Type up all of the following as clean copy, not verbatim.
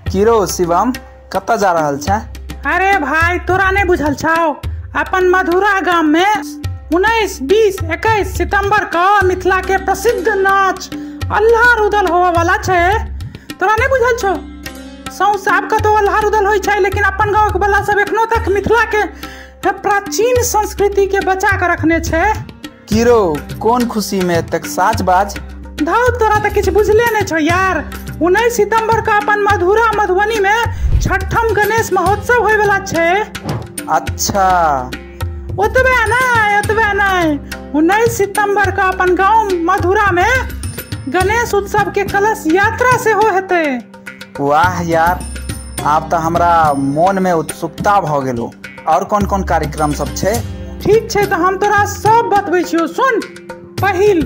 Kiro Shivam कत जा रहल छै? अरे भाई तोरा नहीं बुझल छौ? अपन मधुरा गांव में 19, 20, 21 सितंबर का मिथिला के प्रसिद्ध नाच अल्लाह रुदल होवे वाला छे। तोरा नहीं बुझल छौ? सौंसे आपका तो अल्लाह रुदल होई छै, लेकिन अपन गांव के बला सब एखनो तक मिथिला के प्राचीन संस्कृति के बचा के रखने छे। किरो कौन खुशी में तक साच बाज? धाउ तोरा तो किछ बुझले नहीं छो यार। 19 सितंबर का अपन मधुरा मधुबनी में छठम गणेश महोत्सव होय वाला छे। अच्छा ओतबे नहीं 19 सितंबर का अपन गांव मधुरा में गणेश उत्सव के कलश यात्रा से हो हेते। वाह यार, आप तो हमरा मन में उत्सुकता भ गेलो। और कौन कौन कार्यक्रम सब छे? ठीक छे तो हम तोरा सब बतबै छियो, सुन। पहिल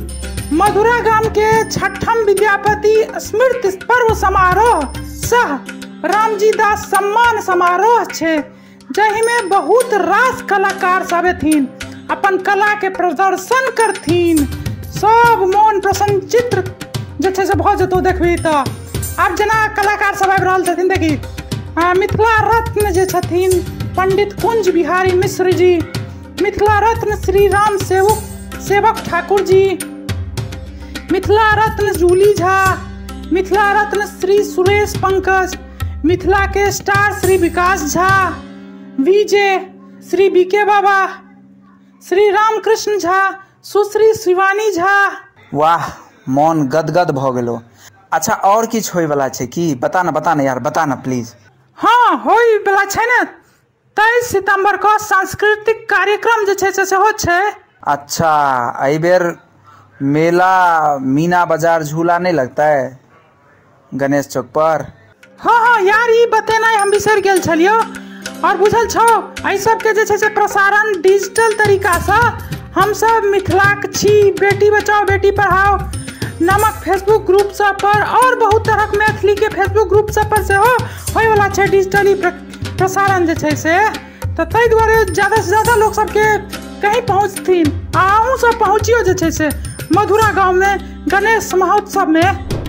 मधुरा गांव के छठम विद्यापति स्मृति पर्व समारोह सह रामजी दास सम्मान समारोह छे, जहि में बहुत रास कलाकार सब एथिन, अपन कला के प्रदर्शन करथिन। सब मन प्रसन्नचित्र जे छे से भ जतो देखबी त। आब जना कलाकार सब आबि रहल छथिन, देखी मिथिला रत्न जे छथिन पंडित कुंज बिहारी मिश्र जी, मिथिला रत्न श्री राम सेवक ठाकुर जी, मिथिला रत्न जूली झा, मिथिला रत्न श्री सुरेश पंकज, मिथिला के स्टार श्री विकास झा, विजय श्री बीके बाबा, श्री रामकृष्ण झा, सुश्री शिवानी झा। वाह, मन गदगद भ गेलो। अच्छा और किछ होय वाला छे की? बता ना यार, बता ना प्लीज। हाँ होय वाला छे ना, 23 सितंबर को सांस्कृतिक कार्यक्रम जे छे से हो छे। अच्छा, एहि बेर मेला मीना बाजार झूला नहीं लगता है गणेश चौक पर? हाँ यार, ई बतेना हम बिसर गेल छलियो। और बुझल छो एहि सब के जे छे से प्रसारण डिजिटल तरीका से हम सब मिथिला के छी बेटी बचाओ बेटी पढ़ाओ नामक फेसबुक ग्रुप सब पर और बहुत तरह के मैथिली के फेसबुक ग्रुप सब पर से होय वाला छे डिजिटली प्रसारण जे छे से। तो तै द्वारे ज्यादा से ज्यादा लोग सब के कहीं पहुंचथिन। आहू सब पहुंचियो जे छे से मधुरा गांव में गणेश महोत्सव में।